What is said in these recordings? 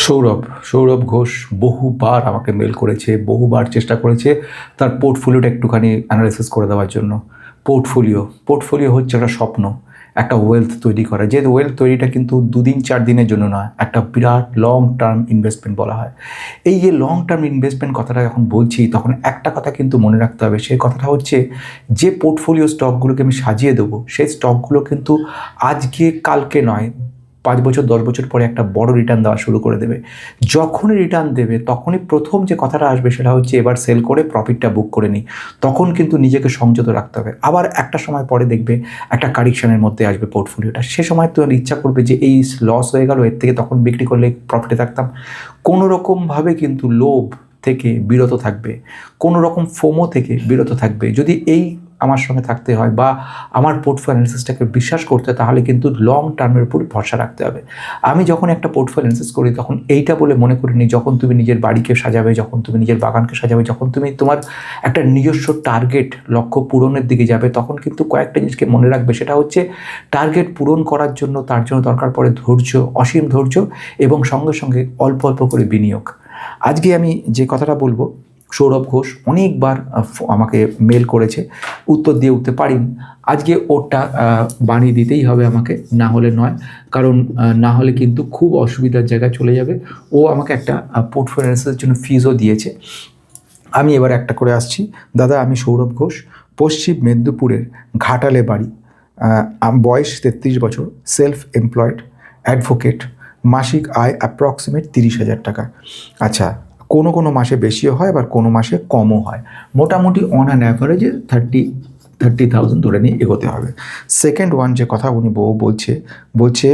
সৌরভ সৌরভ ঘোষ বহুবার আমাকে মেল করেছে, বহুবার চেষ্টা করেছে তার পোর্টফোলিওটা একটুখানি অ্যানালাইসিস করে দেওয়ার জন্য। পোর্টফোলিও হচ্ছে একটা স্বপ্ন, একটা ওয়েলথ তৈরি করা। যে ওয়েলথ তৈরিটা কিন্তু 2-4 দিনের জন্য নয়, একটা বিরাট লং টার্ম ইনভেস্টমেন্ট বলা হয়। এই যে লং টার্ম ইনভেস্টমেন্ট কথাটা যখন বলছি, তখন একটা কথা কিন্তু মনে রাখতে হবে। সেই কথাটা হচ্ছে, যে পোর্টফোলিও স্টকগুলোকে আমি সাজিয়ে দেবো, সেই স্টকগুলো কিন্তু আজকে কালকে নয়, 5 বছর 10 বছর পরে একটা বড় রিটার্ন দেওয়া শুরু করে দেবে। যখনই রিটার্ন দেবে তখনই প্রথম যে কথাটা আসবে সেটা হচ্ছে, এবার সেল করে প্রফিটটা বুক করে নিই। তখন কিন্তু নিজেকে সংযত রাখতে হবে। আবার একটা সময় পরে দেখবে একটা কারেকশনের মধ্যে আসবে পোর্টফোলিওটা, সে সময় তো ইচ্ছা করবে যে এই লস হয়ে গেল, এর থেকে তখন বিক্রি করলে প্রফিটে থাকতাম। কোনো রকমভাবে কিন্তু লোভ থেকে বিরত থাকবে, কোনো রকম ফোমো থেকে বিরত থাকবে। যদি এই আমার সঙ্গে থাকতে হয় বা আমার পোর্টফোলিও অ্যানালিসিসটাকে বিশ্বাস করতে হয়, তাহলে কিন্তু লং টার্মের উপর ভরসা রাখতে হবে। আমি যখন একটা পোর্টফোলিও অ্যানালিসিস করি, তখন এইটা বলে মনে করিনি যখন তুমি নিজের বাড়িকে সাজাবে, যখন তুমি নিজের বাগানকে সাজাবে, যখন তুমি তোমার একটা নিজস্ব টার্গেট লক্ষ্য পূরণের দিকে যাবে, তখন কিন্তু কয়েকটা জিনিসকে মনে রাখবে। সেটা হচ্ছে, টার্গেট পূরণ করার জন্য তার জন্য দরকার পড়ে ধৈর্য, অসীম ধৈর্য, এবং সঙ্গে সঙ্গে অল্প অল্প করে বিনিয়োগ। আজকে আমি যে কথাটা বলবো, সৌরভ ঘোষ অনেকবার আমাকে মেল করেছে, উত্তর দিয়ে উঠতে পারিনি। আজকে ওরটা বানিয়ে দিতেই হবে আমাকে, না হলে নয়। কারণ না হলে কিন্তু খুব অসুবিধার জায়গায় চলে যাবে। ও আমাকে একটা পোর্টফোলিও অ্যানালিসিসের জন্য ফিজও দিয়েছে। আমি এবার একটা করে আসছি। দাদা, আমি সৌরভ ঘোষ, পশ্চিম মেদিনীপুরের ঘাটালে বাড়ি, বয়স 33 বছর, সেলফ এমপ্লয়েড, অ্যাডভোকেট, মাসিক আয় অ্যাপ্রক্সিমেট 30,000 টাকা। আচ্ছা, কোনো কোনো মাসে বেশিও হয়, আবার কোনো মাসে কমও হয়। মোটামুটি অন অ্যান অ্যাভারেজে 30,000 ধরে নিয়ে এগোতে হবে। সেকেন্ড ওয়ান যে কথা উনি বলছে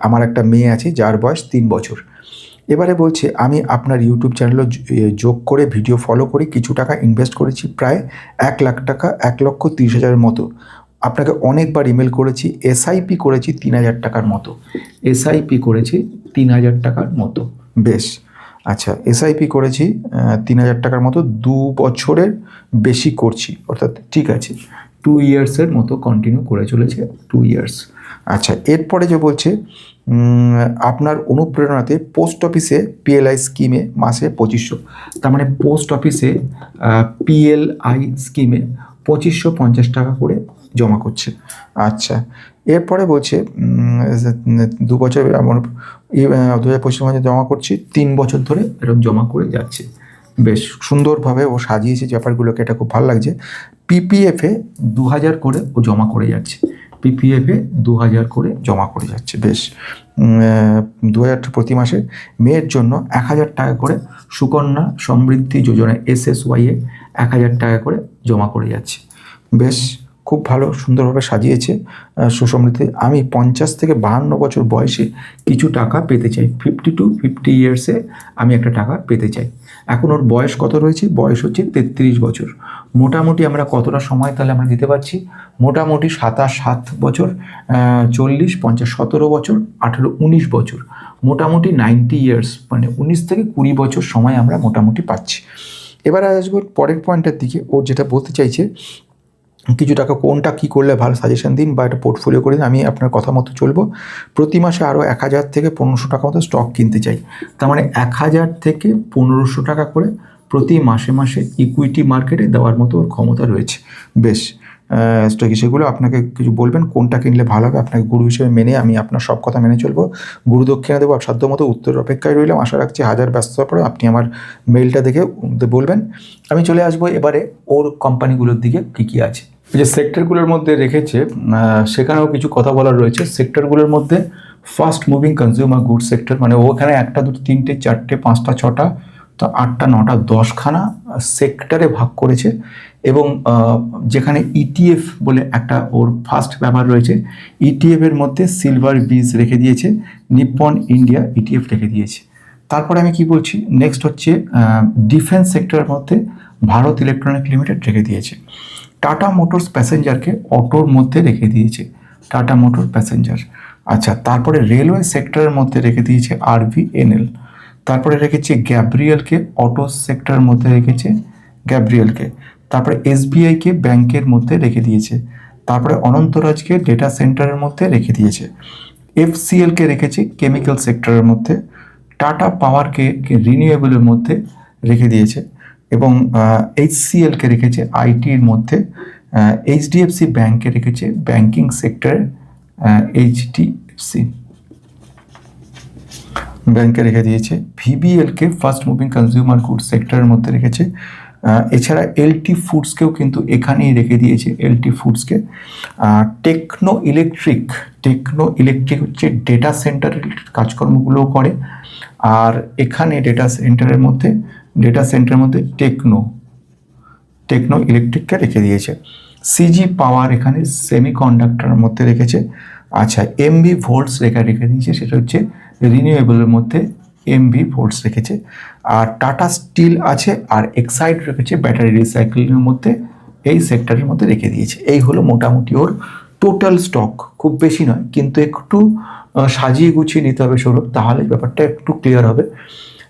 আমার একটা মেয়ে আছে যার বয়স 3 বছর। এবারে বলছে, আমি আপনার ইউটিউব চ্যানেলে যোগ করে ভিডিও ফলো করে কিছু টাকা ইনভেস্ট করেছি, প্রায় 1,00,000 টাকা, 1,30,000 মতো। আপনাকে অনেকবার ইমেল করেছি। এসআইপি করেছি 3,000 টাকার মতো। এসআইপি করেছি 3,000 টাকার মতো। বেশ, আচ্ছা, এসআইপি করেছি 3,000 টাকার মতো, 2 বছরের বেশি করছি, অর্থাৎ ঠিক আছে 2 ইয়ার্সের মতো কন্টিনিউ করে চলেছে, 2 ইয়ার্স। আচ্ছা, এরপরে যে বলছে, আপনার অনুপ্রেরণাতে পোস্ট অফিসে পিএলআই স্কিমে মাসে 2500, তার মানে পোস্ট অফিসে পিএলআই স্কিমে 2550 টাকা করে জমা করছে। আচ্ছা, এরপরে বলছে 2 বছর 2025 মাসে জমা করছি, 3 বছর ধরে এরকম জমা করে যাচ্ছে। বেশ সুন্দরভাবে ও সাজিয়েছে ব্যাপারগুলোকে, এটা খুব ভালো লাগছে। পিপিএফে 2,000 করে ও জমা করে যাচ্ছে, পিপিএফে 2,000 করে জমা করে যাচ্ছে। বেশ, 2,000 প্রতি মাসে। মেয়ের জন্য 1,000 টাকা করে সুকন্যা সমৃদ্ধি যোজনায় SSY-এ 1,000 টাকা করে জমা করে যাচ্ছে। বেশ, খুব ভালো, সুন্দরভাবে সাজিয়েছে সুসমৃদ্ধি। আমি 50 থেকে 52 বছর বয়সে কিছু টাকা পেতে চাই, 50 to 50 ইয়ার্সে আমি একটা টাকা পেতে চাই। এখন ওর বয়স কত রয়েছে? বয়স হচ্ছে 33 বছর। মোটামুটি আমরা কতটা সময় তাহলে আমরা দিতে পারছি? মোটামুটি 7 বছর, 40, 50, 17 বছর, 18, 19 বছর, মোটামুটি 90 ইয়ার্স, মানে 19 থেকে 20 বছর সময় আমরা মোটামুটি পাচ্ছি। এবার আসবো পরের পয়েন্টের দিকে। ও যেটা বলতে চাইছে, কিছু টাকা কোনটা কী করলে ভালো, সাজেশন দিন বা একটা পোর্টফোলিও করে দিন, আমি আপনার কথা মতো চলবো। প্রতি মাসে আরও 1,000 থেকে 1,500 টাকা মতো স্টক কিনতে চাই। তার মানে 1,000 থেকে 1,500 টাকা করে প্রতি মাসে মাসে ইকুইটি মার্কেটে দেওয়ার মতো ওর ক্ষমতা রয়েছে। বেশ, সেগুলো আপনাকে কিছু বলবেন কোনটা কিনলে ভালো হবে। আপনাকে গুরু হিসেবে মেনে আমি আপনার সব কথা মেনে চলবো, গুরু দক্ষিণা দেবো। সাধ্য মতো উত্তরের অপেক্ষায় রইলাম। আশা রাখছি হাজার ব্যস্ততার পরে আপনি আমার মেইলটা দেখে বলবেন। আমি চলে আসবো এবারে ওর কোম্পানিগুলোর দিকে কী কী আছে। যে সেক্টরগুলোর মধ্যে রেখেছে, সেখানেও কিছু কথা বলার রয়েছে। সেক্টরগুলোর মধ্যে fast moving consumer good sector, মানে ওখানে 1, 2, 3, 4, 5, 6, তো 8, 9, 10খানা সেক্টরে ভাগ করেছে। এবং যেখানে ETF বলে একটা ওর ফার্স্ট ব্যবহার রয়েছে, ETFের মধ্যে সিলভার বিজ রেখে দিয়েছে, নিপ্পন ইন্ডিয়া ETF রেখে দিয়েছে। তারপরে আমি কি বলছি, নেক্সট হচ্ছে ডিফেন্স সেক্টরের মধ্যে ভারত ইলেকট্রনিক লিমিটেড রেখে দিয়েছে। টাটা মোটরস প্যাসেঞ্জারকে অটোর মধ্যে রেখে দিয়েছে, টাটা মোটর প্যাসেঞ্জার। আচ্ছা, তারপরে রেলওয়ে সেক্টরের মধ্যে রেখে দিয়েছে RVNL। তারপরে রেখেছে গ্যাব্রিয়েলকে অটো সেক্টরের মধ্যে রেখেছে, গ্যাব্রিয়েলকে। তারপরে SBIকে ব্যাংকের মধ্যে রেখে দিয়েছে। তারপরে অনন্তরাজকে ডেটা সেন্টারের মধ্যে রেখে দিয়েছে। FCLকে রেখেছে কেমিক্যাল সেক্টরের মধ্যে। টাটা পাওয়ারকে রিনিউয়েবলের মধ্যে রেখে দিয়েছে এবং HCLকে রেখেছে আইটির মধ্যে, HDFC ব্যাংকে রেখেছে ব্যাংকিং সেক্টরে, HDFC ব্যাংকে রেখে দিয়েছে, VBLকে ফাস্ট মুভিং কনজিউমার গুড সেক্টরের মধ্যে রেখেছে, এছাড়া LT ফুডসকেও কিন্তু এখানেই রেখে দিয়েছে, LT ফুডসকে। টেকনো ইলেকট্রিক হচ্ছে ডেটা সেন্টারের কাজকর্মগুলোও করে, আর এখানে ডেটা সেন্টারের মধ্যে টেকনো ইলেকট্রিককে রেখে দিয়েছে। CG পাওয়ার এখানে সেমিকন্ডাক্টরের মধ্যে রেখেছে। আচ্ছা, MV ভোল্টস রেখে দিয়েছে, সেটা হচ্ছে রিনিউয়েবলের মধ্যে MV ভোল্টস রেখেছে। আর টাটা স্টিল আছে, আর এক্সাইড রেখেছে ব্যাটারি রিসাইক্লিংয়ের মধ্যে, এই সেক্টরের মধ্যে রেখে দিয়েছে। এই হলো মোটামুটি ওর টোটাল স্টক। খুব বেশি নয়, কিন্তু একটু সাজিয়ে গুছিয়ে নিতে হবে সৌরভ, তাহলে ব্যাপারটা একটু ক্লিয়ার হবে।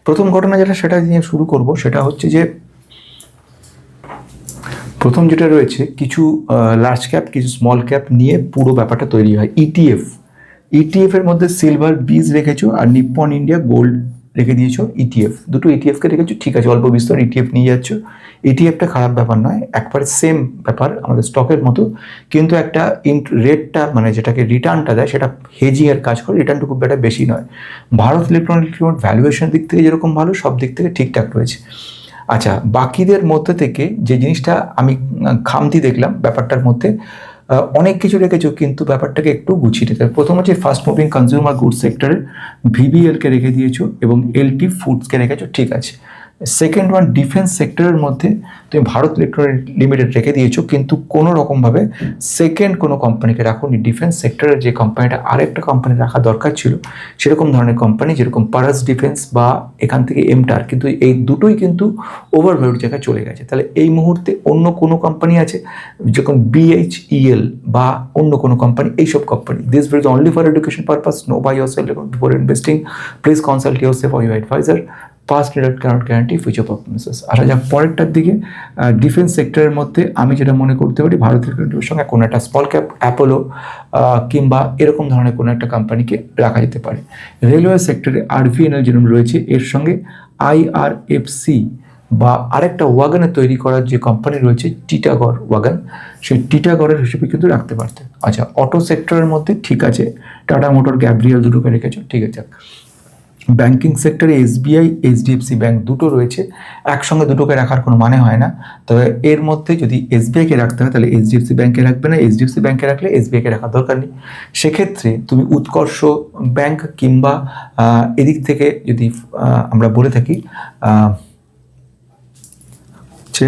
প্রথম ঘটনা সেটা নিয়ে শুরু করব, সেটা হচ্ছে যে প্রথম যেটা রয়েছে, কিছু লার্জ ক্যাপ কিছু স্মল ক্যাপ নিয়ে পুরো ব্যাপারটা তৈরি হয়। ETF এর মধ্যে সিলভার বীজ রেখেছো আর নিপ্পন ইন্ডিয়া গোল্ড রেখে দিয়েছো। দুটো ETFকে রেখেছো, ঠিক আছে, অল্প বিস্তর ETF নিয়ে যাচ্ছ। ETFটা খারাপ ব্যাপার নয়, একবারে সেম ব্যাপার আমাদের স্টকের মতো, কিন্তু একটা রেটটা মানে যেটাকে রিটার্নটা দেয় সেটা হেজিংয়ের কাজ করে, রিটার্নটা খুব একটা বেশি নয়। ভারত ইলেকট্রনিক্স লিমিটেড ভ্যালুয়েশন দিক থেকে যেরকম ভালো, সব দিক থেকে ঠিকঠাক রয়েছে। আচ্ছা, বাকিদের মধ্যে থেকে যে জিনিসটা আমি খামতি দেখলাম ব্যাপারটার মধ্যে, অনেক কিছু রেখেছো কিন্তু ব্যাপারটাকে একটু গুছিয়ে দিতে হবে। প্রথম হচ্ছে ফাস্ট মুভিং কনজিউমার গুডস সেক্টরে VBLকে রেখে দিয়েছো এবং LT ফুডসকে রেখেছো, ঠিক আছে। সেকেন্ড ওয়ান, ডিফেন্স সেক্টরের মধ্যে তুমি ভারত ইলেকট্রনিক্স লিমিটেড রেখে দিয়েছো, কিন্তু কোনো রকমভাবে সেকেন্ড কোনো কোম্পানিকে রাখোনি। ডিফেন্স সেক্টরের যে কোম্পানিটা আরেকটা কোম্পানি রাখা দরকার ছিল, সেরকম ধরনের কোম্পানি, যেরকম পারাস ডিফেন্স বা এখান থেকে এমটার, কিন্তু এই দুটোই কিন্তু ওভারভ্যালুড জায়গায় চলে গেছে। তাহলে এই মুহূর্তে অন্য কোনো কোম্পানি আছে, যেরকম BHEL বা অন্য কোনো কোম্পানি, এইসব company, this is only for education purpose, know by yourself before investing, please consult yourself or your advisor, past result cannot guarantee future performances. আসা যাক পরেরটার দিকে। ডিফেন্স সেক্টরের মধ্যে আমি যেটা মনে করতে পারি, ভারতের সঙ্গে কোনো একটা স্মল ক্যাপ অ্যাপোলো কিংবা এরকম ধরনের কোনো একটা কোম্পানিকে রাখা যেতে পারে। রেলওয়ে সেক্টরে RVNL যেরকম রয়েছে, এর সঙ্গে IRFC বা আরেকটা ওয়াগনের তৈরি করার যে কোম্পানি রয়েছে টিটাগড় ওয়াগন, সেই টিটাগড়ের হিসেবে কিন্তু রাখতে পারতে। আচ্ছা, অটো সেক্টরের মধ্যে ঠিক আছে, টাটা মোটর, গ্যাব্রিয়েল দুটোকে রেখেছো, ঠিক আছে। ব্যাংকিং সেক্টরে SBI, HDFC ব্যাংক দুটো রয়েছে, একসঙ্গে দুটোকে রাখার কোনো মানে হয় না। তবে এর মধ্যে যদি SBIকে রাখতে হয় তাহলে HDFC ব্যাংকে রাখবে না, HDFC ব্যাংকে রাখলে SBIকে রাখার দরকার নেই। সেক্ষেত্রে তুমি উৎকর্ষ ব্যাংক কিংবা এদিক থেকে যদি আমরা বলে থাকি হচ্ছে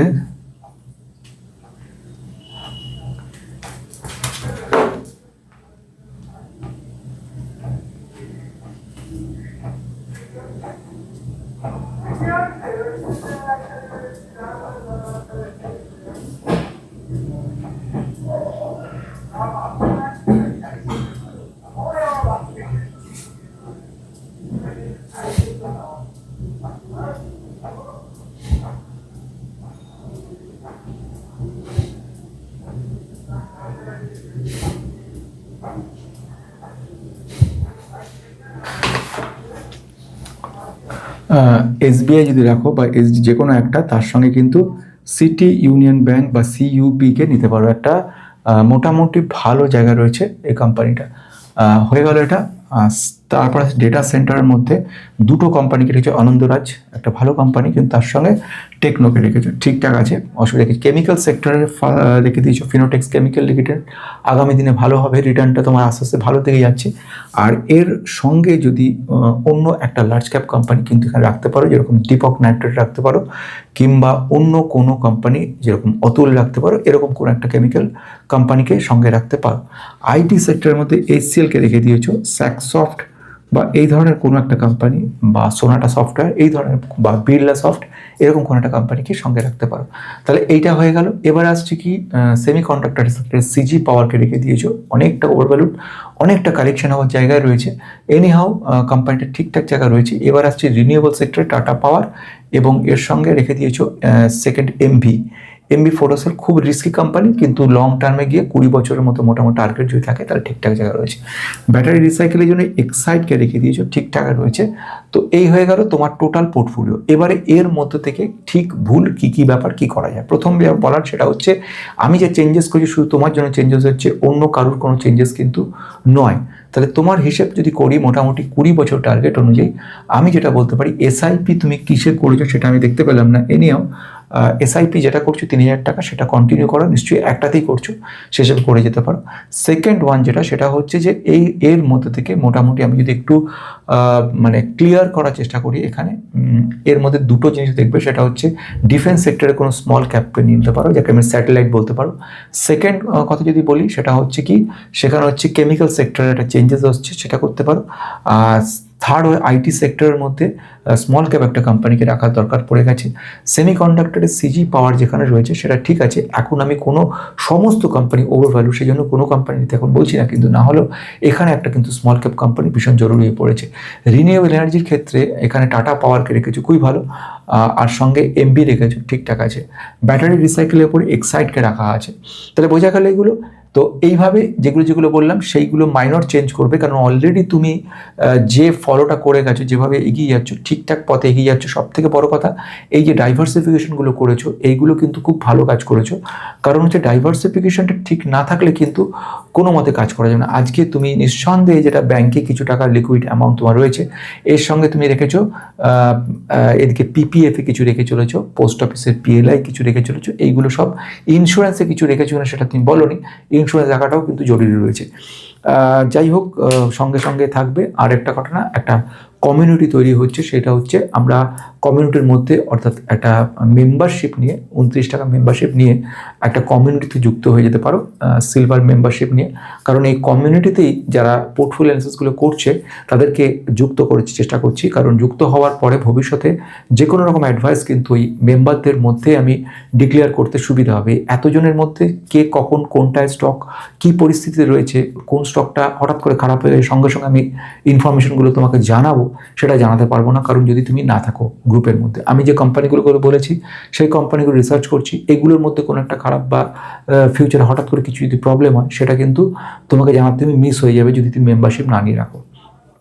SBI যদি রাখো বা যে কোনো একটা, তার সঙ্গে কিন্তু সিটি ইউনিয়ন ব্যাংক বা CUBকে নিতে পারো। একটা মোটামুটি ভালো জায়গা রয়েছে এই কোম্পানিটা। হয়ে গেল এটা। তারপর ডেটা সেন্টারের মধ্যে দুটো কোম্পানিকে রেখেছে, আনন্দরাজ একটা ভালো কোম্পানি, কিন্তু তার সঙ্গে টেকনোকে রেখেছো, ঠিকঠাক আছে, অসুবিধা নেই। কেমিক্যাল সেক্টরে রেখে দিয়েছো ফিনোটেক্স কেমিক্যাল লিমিটেড, আগামী দিনে ভালো হবে, রিটার্নটা তোমার আস্তে আস্তে ভালো দিকে যাচ্ছে। আর এর সঙ্গে যদি অন্য একটা লার্জ ক্যাপ কোম্পানি কিন্তু এখানে রাখতে পারো, যেরকম দীপক নাইট্রেট রাখতে পারো, কিংবা অন্য কোনো কোম্পানি যেরকম অতুল রাখতে পারো, এরকম কোনো একটা কেমিক্যাল কোম্পানিকে সঙ্গে রাখতে পারো। IT সেক্টরের মধ্যে HCLকে রেখে দিয়েছো, স্যাকসফট বা এই ধরনের কোনো একটা কোম্পানি, বা সোনাটা সফটওয়্যার এই ধরনের, বা বিড়লা সফট, এরকম কোনো একটা কোম্পানিকে সঙ্গে রাখতে পারো। তাহলে এইটা হয়ে গেল। এবার আসছে কি, সেমিকন্ডাক্টর সেক্টরে CG পাওয়ারকে রেখে দিয়েছো, অনেকটা ওভারভ্যালুড, অনেকটা কালেকশন হওয়ার জায়গায় রয়েছে, এনিহাউ কোম্পানিটা ঠিকঠাক জায়গা রয়েছে। এবার আসছে রিনিউয়েবল সেক্টরে টাটা পাওয়ার, এবং এর সঙ্গে রেখে দিয়েছো সেকেন্ড এমবি ফটোসেল খুব রিস্কি কোম্পানি, কিন্তু লং টার্মে গিয়ে 20 বছরের মতো মোটামুটি টার্গেট যদি থাকে তাহলে ঠিকঠাক জায়গা রয়েছে। ব্যাটারি রিসাইকেলের জন্য এক্সাইটকে রেখে দিয়েছো, ঠিকঠাক রয়েছে। তো এই হয়ে গেল তোমার টোটাল পোর্টফোলিও। এবারে এর মধ্যে থেকে ঠিক ভুল কি কি ব্যাপার কি করা যায়, প্রথম বলার সেটা হচ্ছে আমি যে চেঞ্জেস করছি শুধু তোমার জন্য চেঞ্জেস হচ্ছে, অন্য কারোর কোনো চেঞ্জেস কিন্তু নয়। তাহলে তোমার হিসেব যদি করি মোটামুটি 20 বছর টার্গেট অনুযায়ী আমি যেটা বলতে পারি, এসআইপি তুমি কিসে করেছো সেটা আমি দেখতে পেলাম না, এনিও এসআইপি যেটা করছো 3000 টাকা সেটা কন্টিনিউ করো, নিশ্চয়ই একটাতেই করছো, সেসব করে যেতে পারো। সেকেন্ড ওয়ান যেটা সেটা হচ্ছে যে এর মধ্যে থেকে মোটামুটি আমি যদি একটু মানে ক্লিয়ার করার চেষ্টা করি এখানে, এর মধ্যে দুটো জিনিস দেখবে, সেটা হচ্ছে ডিফেন্স সেক্টরে কোনো স্মল ক্যাপকে নিতে পারো, যাকে আমি স্যাটেলাইট বলতে পারো। সেকেন্ড কথা যদি বলি সেটা হচ্ছে কি, সেখানে হচ্ছে কেমিক্যাল সেক্টরে একটা চেঞ্জেস হচ্ছে, সেটা করতে পারো। আর থার্ড আইটি সেক্টরের মধ্যে স্মল ক্যাপ একটা কোম্পানিকে রাখার দরকার পড়ে গেছে। সেমিকন্ডাক্টরের সিজি পাওয়ার যেখানে রয়েছে সেটা ঠিক আছে, এখন আমি কোনো সমস্ত কোম্পানি ওভার ভ্যালু সেই জন্য কোনো কোম্পানি নিতে এখন বলছি না, কিন্তু না হলেও এখানে একটা কিন্তু স্মল ক্যাপ কোম্পানি ভীষণ জরুরি হয়ে পড়েছে। রিনিউয়েবল এনার্জির ক্ষেত্রে এখানে টাটা পাওয়ারকে রেখেছো খুবই ভালো, আর সঙ্গে এমবি রেখেছো, ঠিকঠাক আছে। ব্যাটারি রিসাইকেলের উপরে এক্সাইটকে রাখা আছে। তাহলে বোঝা গেল এগুলো। তো এইভাবে যেগুলো বললাম সেইগুলো মাইনর চেঞ্জ করবে, কারণ অলরেডি তুমি যে ফলোটা করে গেছো, যেভাবে এগিয়ে যাচ্ছ, ঠিকঠাক পথে এগিয়ে যাচ্ছ। সব থেকে বড় কথা, এই যে ডাইভার্সিফিকেশনগুলো করেছো এইগুলো কিন্তু খুব ভালো কাজ করেছো, কারণ হচ্ছে ডাইভার্সিফিকেশনটা ঠিক না থাকলে কিন্তু কোনো মতে কাজ করা যাবে না। আজকে তুমি নিঃসন্দেহে যেটা ব্যাংকে কিছু টাকা লিকুইড অ্যামাউন্ট তোমার রয়েছে, এর সঙ্গে তুমি রেখেছো এদিকে পিপিএফে কিছু রেখে চলেছো, পোস্ট অফিসের পিএলআই কিছু রেখে চলেছো, এইগুলো সব ইন্স্যুরেন্সে কিছু রেখেছো না সেটা তুমি বলোনি, ইন্স্যুরেন্স রাখাটাও কিন্তু জরুরি রয়েছে। যাই হোক, সঙ্গে সঙ্গে থাকবে আর একটা ঘটনা, একটা কমিউনিটি তৈরি হচ্ছে, সেটা হচ্ছে আমরা কমিউনিটির মধ্যে অর্থাৎ একটা মেম্বারশিপ নিয়ে 29 টাকা মেম্বারশিপ নিয়ে একটা কমিউনিটিতে যুক্ত হয়ে যেতে পারো, সিলভার মেম্বারশিপ নিয়ে। কারণ এই কমিউনিটিতেই যারা পোর্টফোলিও অ্যানালিসিসগুলো করছে তাদেরকে যুক্ত করার চেষ্টা করছি, কারণ যুক্ত হওয়ার পরে ভবিষ্যতে যে কোনো রকম অ্যাডভাইস কিন্তু ওই মেম্বারদের মধ্যে আমি ডিক্লেয়ার করতে সুবিধা হবে। এতজনের মধ্যে কে কখন কোনটায় স্টক কী পরিস্থিতিতে রয়েছে, কোন স্টকটা হঠাৎ করে খারাপ হয়ে গেলে সঙ্গে সঙ্গে আমি ইনফরমেশনগুলো তোমাকে জানাবো, সেটা জানাতে পারবো না, কারণ যদি তুমি না থাকো গ্রুপের মধ্যে। আমি যে কোম্পানিগুলো বলেছি সেই কোম্পানিগুলো রিসার্চ করছি, এগুলোর মধ্যে কোনো একটা খারাপ বা ফিউচারে হঠাৎ করে কিছু যদি প্রবলেম হয় সেটা কিন্তু তোমাকে জানাতে মিস হয়ে যাবে যদি তুমি মেম্বারশিপ না নিয়ে রাখো।